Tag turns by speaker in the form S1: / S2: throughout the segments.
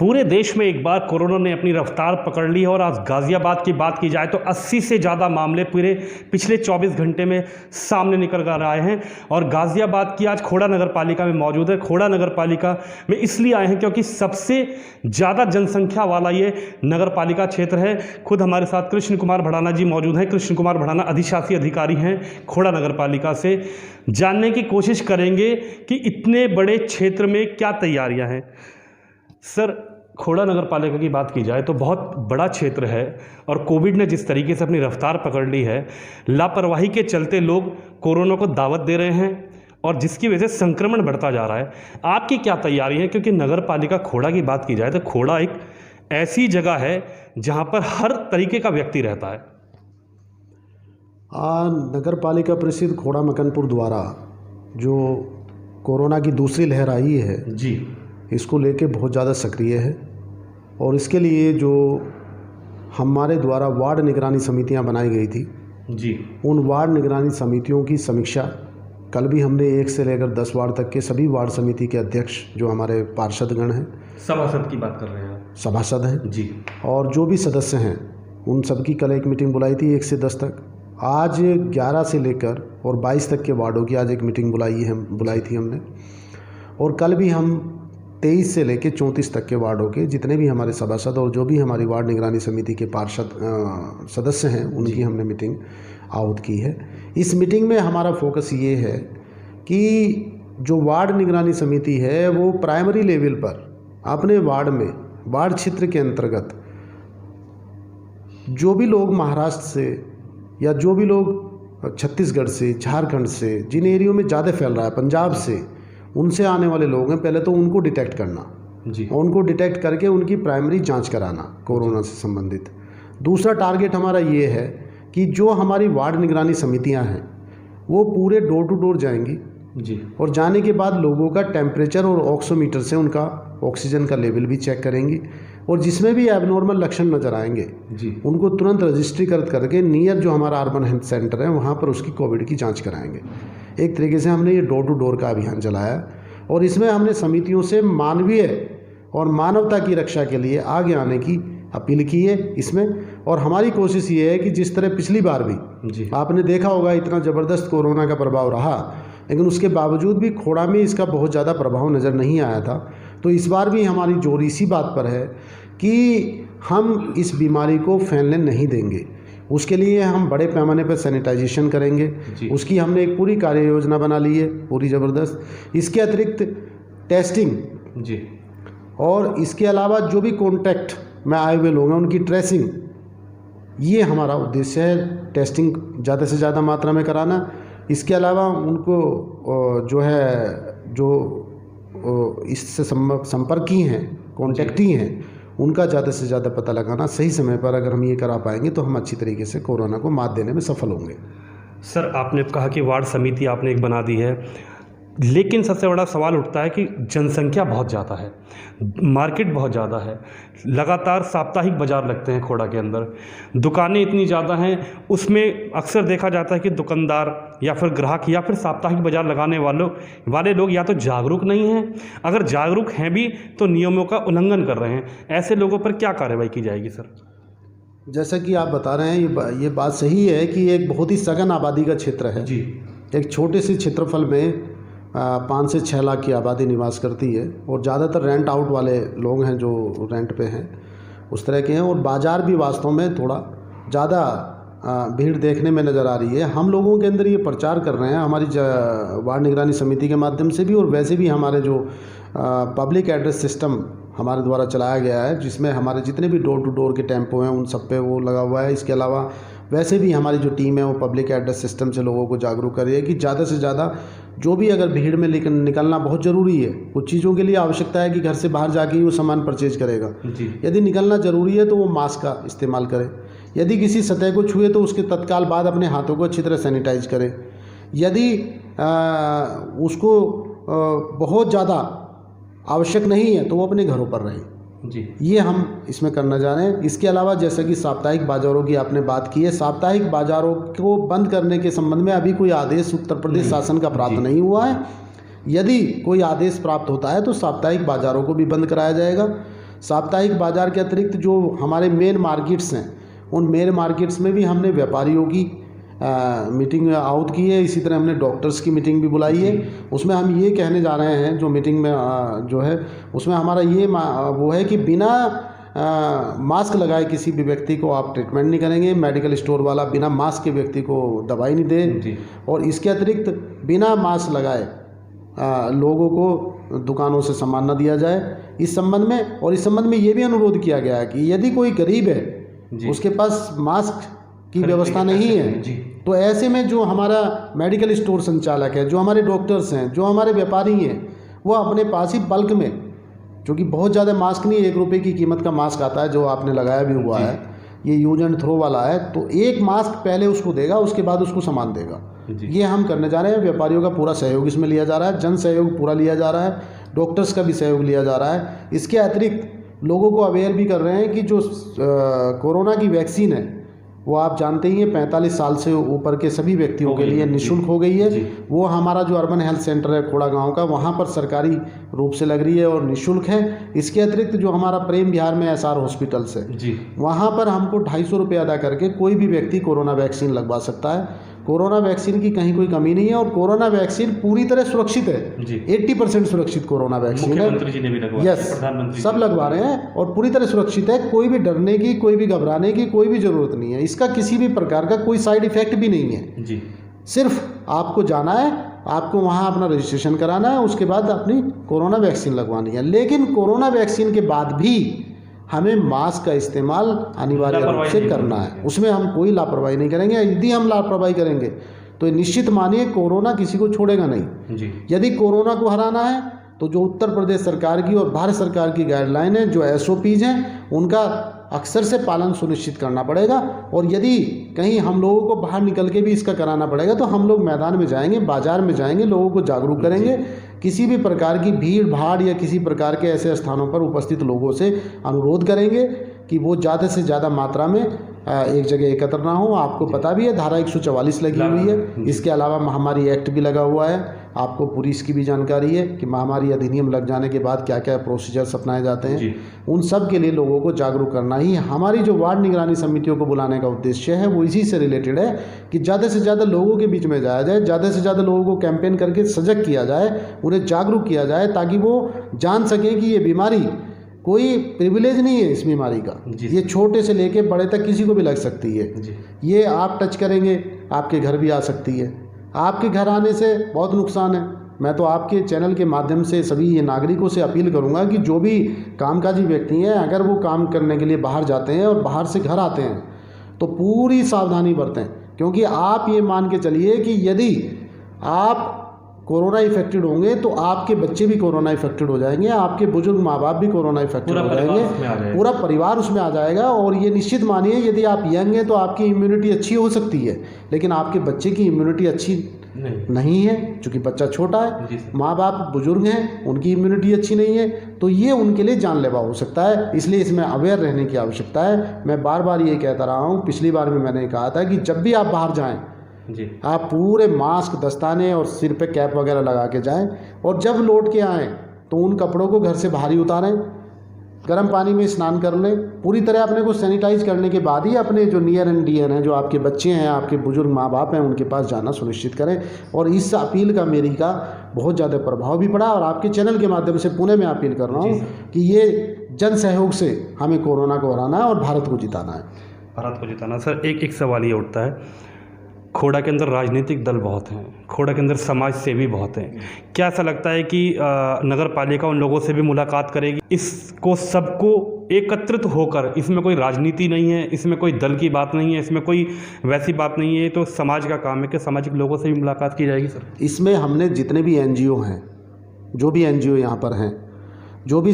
S1: पूरे देश में एक बार कोरोना ने अपनी रफ्तार पकड़ ली है और आज गाज़ियाबाद की बात की जाए तो 80 से ज़्यादा मामले पूरे पिछले 24 घंटे में सामने निकल कर आए हैं। और गाज़ियाबाद की आज खोड़ा नगर पालिका में मौजूद है। खोड़ा नगर पालिका में इसलिए आए हैं क्योंकि सबसे ज़्यादा जनसंख्या वाला ये नगर पालिका क्षेत्र है। खुद हमारे साथ कृष्ण कुमार भड़ाना जी मौजूद हैं। कृष्ण कुमार भड़ाना अधिशासी अधिकारी हैं खोड़ा नगर पालिका से। जानने की कोशिश करेंगे कि इतने बड़े क्षेत्र में क्या तैयारियां हैं। सर, खोड़ा नगर पालिका की बात की जाए तो बहुत बड़ा क्षेत्र है और कोविड ने जिस तरीके से अपनी रफ्तार पकड़ ली है, लापरवाही के चलते लोग कोरोना को दावत दे रहे हैं और जिसकी वजह से संक्रमण बढ़ता जा रहा है। आपकी क्या तैयारी है? क्योंकि नगर पालिका खोड़ा की बात की जाए तो खोड़ा एक ऐसी जगह है जहां पर हर तरीके का व्यक्ति रहता है।
S2: नगर पालिका परिषद खोड़ा मकनपुर द्वारा जो कोरोना की दूसरी लहर आई है
S1: जी,
S2: इसको लेके बहुत ज़्यादा सक्रिय है और इसके लिए जो हमारे द्वारा वार्ड निगरानी समितियां बनाई गई थी
S1: जी,
S2: उन वार्ड निगरानी समितियों की समीक्षा कल भी हमने 1 से लेकर 10 वार्ड तक के सभी वार्ड समिति के अध्यक्ष जो हमारे पार्षदगण हैं,
S1: सभासद की बात कर रहे हैं,
S2: सभासद हैं
S1: जी,
S2: और जो भी सदस्य हैं उन सबकी कल एक मीटिंग बुलाई थी 1 से 10 तक। आज 11 से लेकर और 22 तक के वार्डों की आज एक मीटिंग बुलाई थी हमने। और कल भी हम 23 से लेकर 34 तक के वार्डों के जितने भी हमारे सभासद और जो भी हमारी वार्ड निगरानी समिति के पार्षद सदस्य हैं उनकी हमने मीटिंग आहूत की है। इस मीटिंग में हमारा फोकस ये है कि जो वार्ड निगरानी समिति है वो प्राइमरी लेवल पर अपने वार्ड में, वार्ड क्षेत्र के अंतर्गत जो भी लोग महाराष्ट्र से या जो भी लोग छत्तीसगढ़ से, झारखंड से, जिन एरियो में ज़्यादा फैल रहा है, पंजाब से, उनसे आने वाले लोग हैं, पहले तो उनको डिटेक्ट करना
S1: जी,
S2: और उनको डिटेक्ट करके उनकी प्राइमरी जांच कराना कोरोना से संबंधित। दूसरा टारगेट हमारा ये है कि जो हमारी वार्ड निगरानी समितियां हैं वो पूरे डोर टू डोर जाएंगी
S1: जी,
S2: और जाने के बाद लोगों का टेम्परेचर और ऑक्सीमीटर से उनका ऑक्सीजन का लेवल भी चेक करेंगी और जिसमें भी एबनॉर्मल लक्षण नज़र आएंगे
S1: जी,
S2: उनको तुरंत रजिस्ट्रीकृत करके नियर जो हमारा अर्बन हेल्थ सेंटर है वहाँ पर उसकी कोविड की जांच कराएंगे। एक तरीके से हमने ये डोर टू डोर का अभियान चलाया और इसमें हमने समितियों से मानवीय और मानवता की रक्षा के लिए आगे आने की अपील की है इसमें। और हमारी कोशिश ये है कि जिस तरह पिछली बार भी
S1: जी,
S2: आपने देखा होगा इतना ज़बरदस्त कोरोना का प्रभाव रहा, लेकिन उसके बावजूद भी खोड़ा में इसका बहुत ज़्यादा प्रभाव नज़र नहीं आया था। तो इस बार भी हमारी जोर इसी बात पर है कि हम इस बीमारी को फैलने नहीं देंगे। उसके लिए हम बड़े पैमाने पर सैनिटाइजेशन करेंगे, उसकी हमने एक पूरी कार्य योजना बना ली है, पूरी ज़बरदस्त। इसके अतिरिक्त टेस्टिंग
S1: जी,
S2: और इसके अलावा जो भी कॉन्टैक्ट में आए हुए लोग हैं उनकी ट्रेसिंग, ये हमारा उद्देश्य है। टेस्टिंग ज़्यादा से ज़्यादा मात्रा में कराना। इसके अलावा उनको जो है जो इससे संपर्की हैं, कॉन्टैक्टी हैं, उनका ज़्यादा से ज़्यादा पता लगाना सही समय पर। अगर हम ये करा पाएंगे तो हम अच्छी तरीके से कोरोना को मात देने में सफल होंगे।
S1: सर, आपने कहा कि वार्ड समिति आपने एक बना दी है, लेकिन सबसे बड़ा सवाल उठता है कि जनसंख्या बहुत ज़्यादा है, मार्केट बहुत ज़्यादा है, लगातार साप्ताहिक बाज़ार लगते हैं खोड़ा के अंदर, दुकानें इतनी ज़्यादा हैं, उसमें अक्सर देखा जाता है कि दुकानदार या फिर ग्राहक या फिर साप्ताहिक बाज़ार लगाने वाले लोग या तो जागरूक नहीं हैं, अगर जागरूक हैं भी तो नियमों का उल्लंघन कर रहे हैं। ऐसे लोगों पर क्या कार्रवाई की जाएगी सर?
S2: जैसा कि आप बता रहे हैं ये बात सही है कि एक बहुत ही सघन आबादी का क्षेत्र है
S1: जी,
S2: एक छोटे से क्षेत्रफल में 5 से 6 लाख की आबादी निवास करती है और ज़्यादातर रेंट आउट वाले लोग हैं जो रेंट पे हैं, उस तरह के हैं। और बाज़ार भी वास्तव में थोड़ा ज़्यादा भीड़ देखने में नज़र आ रही है। हम लोगों के अंदर ये प्रचार कर रहे हैं हमारी वार्ड निगरानी समिति के माध्यम से भी और वैसे भी हमारे जो पब्लिक एड्रेस सिस्टम हमारे द्वारा चलाया गया है, जिसमें हमारे जितने भी डोर टू डोर के टेम्पो हैं उन सब पे वो लगा हुआ है। इसके अलावा वैसे भी हमारी जो टीम है वो पब्लिक एड्रेस सिस्टम से लोगों को जागरूक कर रही है कि ज़्यादा से ज़्यादा जो भी अगर भीड़ में निकलना बहुत ज़रूरी है, कुछ चीज़ों के लिए आवश्यकता है कि घर से बाहर जाके ही वो सामान परचेज करेगा
S1: जी,
S2: यदि निकलना ज़रूरी है तो वो मास्क का इस्तेमाल करे। यदि किसी सतह को छुए तो उसके तत्काल बाद अपने हाथों को अच्छी तरह सैनिटाइज करे। यदि उसको बहुत ज़्यादा आवश्यक नहीं है तो वो अपने घरों पर रहे
S1: जी,
S2: ये हम इसमें करना जा रहे हैं। इसके अलावा जैसा कि साप्ताहिक बाज़ारों की आपने बात की है, साप्ताहिक बाज़ारों को बंद करने के संबंध में अभी कोई आदेश उत्तर प्रदेश शासन का प्राप्त नहीं हुआ है। यदि कोई आदेश प्राप्त होता है तो साप्ताहिक बाज़ारों को भी बंद कराया जाएगा। साप्ताहिक बाज़ार के अतिरिक्त जो हमारे मेन मार्केट्स हैं, उन मेन मार्केट्स में भी हमने व्यापारियों की मीटिंग आउट की है। इसी तरह हमने डॉक्टर्स की मीटिंग भी बुलाई है। उसमें हम ये कहने जा रहे हैं, जो मीटिंग में जो है उसमें हमारा ये वो है कि बिना मास्क लगाए किसी भी व्यक्ति को आप ट्रीटमेंट नहीं करेंगे। मेडिकल स्टोर वाला बिना मास्क के व्यक्ति को दवाई नहीं दे, और इसके अतिरिक्त बिना मास्क लगाए लोगों को दुकानों से सामान न दिया जाए इस संबंध में। और इस संबंध में ये भी अनुरोध किया गया है कि यदि कोई गरीब है, उसके पास मास्क की व्यवस्था नहीं है, तो ऐसे में जो हमारा मेडिकल स्टोर संचालक है, जो हमारे डॉक्टर्स हैं, जो हमारे व्यापारी हैं, वो अपने पास ही बल्क में, क्योंकि बहुत ज़्यादा मास्क नहीं, 1 रुपये की कीमत का मास्क आता है जो आपने लगाया भी हुआ है, ये यूज एंड थ्रो वाला है, तो एक मास्क पहले उसको देगा, उसके बाद उसको सामान देगा। ये हम करने जा रहे हैं। व्यापारियों का पूरा सहयोग इसमें लिया जा रहा है, जन सहयोग पूरा लिया जा रहा है, डॉक्टर्स का भी सहयोग लिया जा रहा है। इसके अतिरिक्त लोगों को अवेयर भी कर रहे हैं कि जो कोरोना की वैक्सीन है वो आप जानते ही हैं 45 साल से ऊपर के सभी व्यक्तियों के लिए निःशुल्क हो गई है। वो हमारा जो अर्बन हेल्थ सेंटर है खोड़ा गांव का, वहाँ पर सरकारी रूप से लग रही है और निःशुल्क है। इसके अतिरिक्त जो हमारा प्रेम विहार में SR हॉस्पिटल्स है, वहाँ पर हमको 250 रुपये अदा करके कोई भी व्यक्ति कोरोना वैक्सीन लगवा सकता है। कोरोना वैक्सीन की कहीं कोई कमी नहीं है, और कोरोना वैक्सीन पूरी तरह सुरक्षित है। 80% सुरक्षित कोरोना वैक्सीन है।
S1: मुख्यमंत्री जी ने भी लगवाया,
S2: यस,
S1: प्रधानमंत्री
S2: सब लगवा रहे हैं और पूरी तरह सुरक्षित है। कोई भी डरने की, कोई भी घबराने की कोई भी ज़रूरत नहीं है। इसका किसी भी प्रकार का कोई साइड इफेक्ट भी नहीं है जी। सिर्फ आपको जाना है, आपको वहाँ अपना रजिस्ट्रेशन कराना है, उसके बाद अपनी कोरोना वैक्सीन लगवानी है। लेकिन कोरोना वैक्सीन के बाद भी हमें मास्क का इस्तेमाल अनिवार्य रूप से करना है। उसमें हम कोई लापरवाही नहीं करेंगे। यदि हम लापरवाही करेंगे तो निश्चित मानिए कोरोना किसी को छोड़ेगा नहीं जी। यदि कोरोना को हराना है तो जो उत्तर प्रदेश सरकार की और भारत सरकार की गाइडलाइन है, जो SOPs हैं, उनका अक्सर से पालन सुनिश्चित करना पड़ेगा। और यदि कहीं हम लोगों को बाहर निकल के भी इसका कराना पड़ेगा तो हम लोग मैदान में जाएंगे, बाजार में जाएंगे, लोगों को जागरूक करेंगे। किसी भी प्रकार की भीड़ भाड़ या किसी प्रकार के ऐसे स्थानों पर उपस्थित लोगों से अनुरोध करेंगे कि वो ज़्यादा से ज़्यादा मात्रा में एक जगह एकत्र ना हो। आपको पता भी है धारा 144 लगी हुई है। इसके अलावा महामारी एक्ट भी लगा हुआ है। आपको पूरी इसकी भी जानकारी है कि महामारी अधिनियम लग जाने के बाद क्या क्या प्रोसीजर्स अपनाए जाते हैं। उन सब के लिए लोगों को जागरूक करना ही हमारी जो वार्ड निगरानी समितियों को बुलाने का उद्देश्य है, वो इसी से रिलेटेड है कि ज़्यादा से ज़्यादा लोगों के बीच में जाया जाए, ज़्यादा से ज़्यादा लोगों को कैंपेन करके सजग किया जाए, उन्हें जागरूक किया जाए, ताकि वो जान सकें कि ये बीमारी कोई प्रिविलेज नहीं है। इस बीमारी का ये छोटे से लेके बड़े तक किसी को भी लग सकती है। ये आप टच करेंगे आपके घर भी आ सकती है। आपके घर आने से बहुत नुकसान है। मैं तो आपके चैनल के माध्यम से सभी ये नागरिकों से अपील करूंगा कि जो भी कामकाजी व्यक्ति हैं, अगर वो काम करने के लिए बाहर जाते हैं और बाहर से घर आते हैं तो पूरी सावधानी बरतें। क्योंकि आप ये मान के चलिए कि यदि आप कोरोना इफेक्टेड होंगे तो आपके बच्चे भी कोरोना इफेक्टेड हो जाएंगे, आपके बुजुर्ग माँ बाप भी कोरोना इफेक्टेड हो जाएंगे, पूरा परिवार उसमें आ जाएगा। और ये निश्चित मानिए यदि आप यंग हैं तो आपकी इम्यूनिटी अच्छी हो सकती है, लेकिन आपके बच्चे की इम्यूनिटी अच्छी नहीं है, क्योंकि बच्चा छोटा है, माँ बाप बुजुर्ग हैं, उनकी इम्यूनिटी अच्छी नहीं है, तो ये उनके लिए जानलेवा हो सकता है। इसलिए इसमें अवेयर रहने की आवश्यकता है। मैं बार बार ये कहता रहा हूँ, पिछली बार भी मैंने कहा था कि जब भी आप बाहर जाएँ आप पूरे मास्क, दस्ताने और सिर पे कैप वगैरह लगा के जाएं, और जब लौट के आएँ तो उन कपड़ों को घर से बाहर ही उतारें, गर्म पानी में स्नान कर लें, पूरी तरह अपने को सैनिटाइज करने के बाद ही अपने जो नियर एंड डियर हैं, जो आपके बच्चे हैं, आपके बुजुर्ग माँ बाप हैं, उनके पास जाना सुनिश्चित करें। और इस अपील का मेरी का बहुत ज़्यादा प्रभाव भी पड़ा। और आपके चैनल के माध्यम से पुनः मैं अपील कर रहा हूँ कि ये जन सहयोग से हमें कोरोना को हराना है और भारत को जिताना है।
S1: भारत को जिताना। सर एक सवाल ये उठता है, खोड़ा के अंदर राजनीतिक दल बहुत हैं, खोड़ा के अंदर समाज सेवी बहुत हैं, क्या ऐसा लगता है कि नगर पालिका उन लोगों से भी मुलाकात करेगी? इसको सबको एकत्रित होकर, इसमें कोई राजनीति नहीं है, इसमें कोई दल की बात नहीं है, इसमें कोई वैसी बात नहीं है, तो समाज का काम है कि सामाजिक लोगों से भी मुलाकात की जाएगी? सर,
S2: इसमें हमने जितने भी NGO हैं, जो भी NGO यहाँ पर हैं, जो भी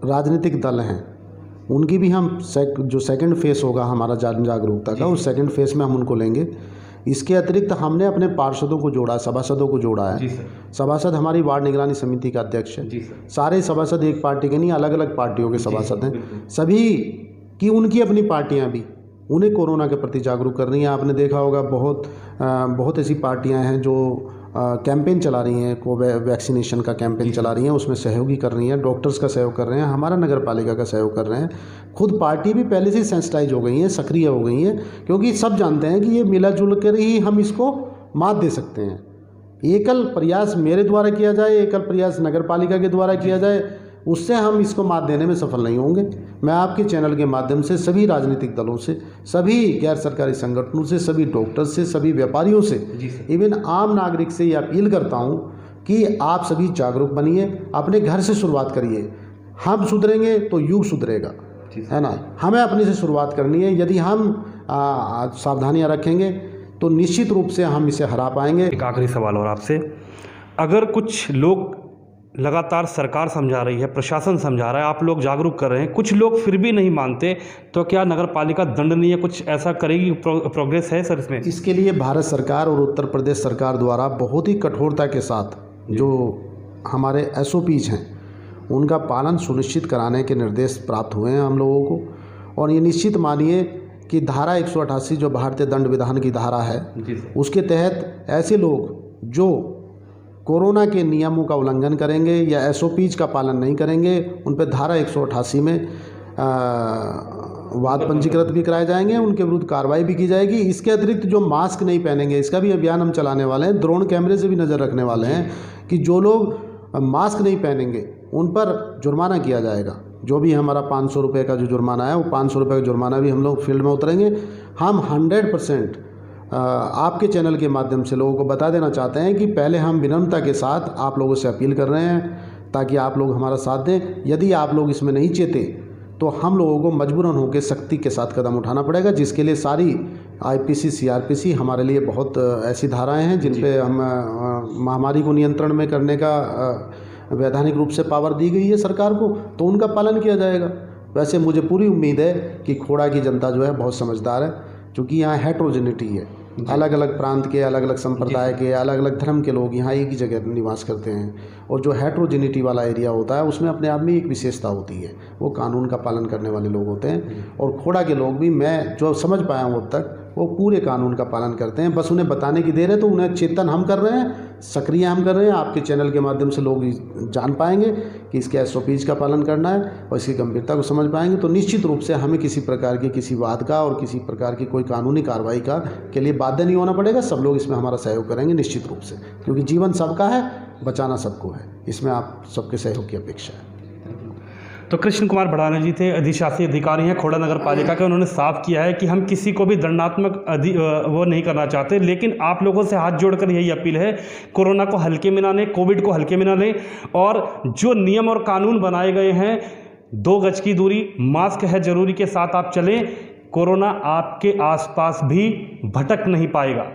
S2: राजनीतिक दल हैं, उनकी भी हम जो सेकंड फेस होगा हमारा जागरूकता का, उस सेकंड फेस में हम उनको लेंगे। इसके अतिरिक्त हमने अपने पार्षदों को जोड़ा, सभासदों को जोड़ा है। सभासद हमारी वार्ड निगरानी समिति का अध्यक्ष है। सारे सभासद एक पार्टी के नहीं, अलग अलग पार्टियों के सभासद हैं। सभी की उनकी अपनी पार्टियां भी उन्हें कोरोना के प्रति जागरूक कर रही हैं। आपने देखा होगा बहुत ऐसी पार्टियां हैं जो कैंपेन चला रही हैं, वैक्सीनेशन का कैंपेन चला रही हैं, उसमें सहयोगी कर रही हैं, डॉक्टर्स का सहयोग कर रहे हैं, हमारा नगर पालिका का सहयोग कर रहे हैं। खुद पार्टी भी पहले से सेंसिटाइज हो गई है, सक्रिय हो गई है, क्योंकि सब जानते हैं कि ये मिला जुल कर ही हम इसको मात दे सकते हैं। एकल प्रयास मेरे द्वारा किया जाए, एकल प्रयास नगर पालिका के द्वारा किया जाए, उससे हम इसको मात देने में सफल नहीं होंगे। मैं आपके चैनल के माध्यम से सभी राजनीतिक दलों से, सभी गैर सरकारी संगठनों से, सभी डॉक्टर्स से, सभी व्यापारियों से, इवन आम नागरिक से ये अपील करता हूँ कि आप सभी जागरूक बनिए, अपने घर से शुरुआत करिए। हम सुधरेंगे तो युग सुधरेगा, है ना। हमें अपने से शुरुआत करनी है। यदि हम सावधानियाँ रखेंगे तो निश्चित रूप से हम इसे हरा पाएंगे।
S1: एक आखिरी सवाल और आपसे, अगर कुछ लोग लगातार सरकार समझा रही है, प्रशासन समझा रहा है, आप लोग जागरूक कर रहे हैं, कुछ लोग फिर भी नहीं मानते, तो क्या नगर पालिका दंडनीय कुछ ऐसा करेगी? प्रोग्रेस है सर इसमें?
S2: इसके लिए भारत सरकार और उत्तर प्रदेश सरकार द्वारा बहुत ही कठोरता के साथ जो हमारे SOPs हैं उनका पालन सुनिश्चित कराने के निर्देश प्राप्त हुए हैं हम लोगों को। और ये निश्चित मानिए कि धारा 188 जो भारतीय दंड विधान की धारा है, उसके तहत ऐसे लोग जो कोरोना के नियमों का उल्लंघन करेंगे या SOPs का पालन नहीं करेंगे, उन पर धारा 188 में वाद पंजीकृत भी कराए जाएंगे, उनके विरुद्ध कार्रवाई भी की जाएगी। इसके अतिरिक्त जो मास्क नहीं पहनेंगे, इसका भी अभियान हम चलाने वाले हैं। ड्रोन कैमरे से भी नज़र रखने वाले हैं कि जो लोग मास्क नहीं पहनेंगे उन पर जुर्माना किया जाएगा। जो भी हमारा 500 रुपये का जो जुर्माना है, वो 500 रुपये का जुर्माना भी हम लोग फील्ड में उतरेंगे। हम 100% आपके चैनल के माध्यम से लोगों को बता देना चाहते हैं कि पहले हम विनम्रता के साथ आप लोगों से अपील कर रहे हैं ताकि आप लोग हमारा साथ दें। यदि आप लोग इसमें नहीं चेते तो हम लोगों को मजबूरन होकर सख्ती के साथ कदम उठाना पड़ेगा, जिसके लिए सारी IPC CRPC हमारे लिए बहुत ऐसी धाराएं हैं जिन पे हम महामारी को नियंत्रण में करने का वैधानिक रूप से पावर दी गई है सरकार को, तो उनका पालन किया जाएगा। वैसे मुझे पूरी उम्मीद है कि खोड़ा की जनता जो है बहुत समझदार है, क्योंकि यहाँ हेट्रोजेनिटी है, अलग अलग प्रांत के, अलग अलग संप्रदाय के, अलग अलग धर्म के लोग यहाँ एक ही जगह निवास करते हैं। और जो हेट्रोजेनिटी वाला एरिया होता है उसमें अपने आप में एक विशेषता होती है, वो कानून का पालन करने वाले लोग होते हैं। और खोड़ा के लोग भी, मैं जो समझ पाया हूँ अब तक, वो पूरे कानून का पालन करते हैं। बस उन्हें बताने की देर है, तो उन्हें चेतन हम कर रहे हैं, सक्रिय हम कर रहे हैं। आपके चैनल के माध्यम से लोग जान पाएंगे कि इसके SOPs का पालन करना है और इसकी गंभीरता को समझ पाएंगे। तो निश्चित रूप से हमें किसी प्रकार की किसी वाद का और किसी प्रकार की कोई कानूनी कार्रवाई का के लिए बाध्य नहीं होना पड़ेगा। सब लोग इसमें हमारा सहयोग करेंगे निश्चित रूप से, क्योंकि जीवन सबका है, बचाना सबको है। इसमें आप सबके सहयोग की अपेक्षा है।
S1: तो कृष्ण कुमार भड़ाना जी थे, अधिशासी अधिकारी हैं खोड़ा नगर पालिका के। उन्होंने साफ किया है कि हम किसी को भी दंडात्मक वो नहीं करना चाहते, लेकिन आप लोगों से हाथ जोड़कर यही अपील है, कोरोना को हल्के में ना लें, कोविड को हल्के में ना लें, और जो नियम और कानून बनाए गए हैं, 2 गज की दूरी, मास्क है जरूरी के साथ आप चलें। कोरोना आपके आसपास भी भटक नहीं पाएगा।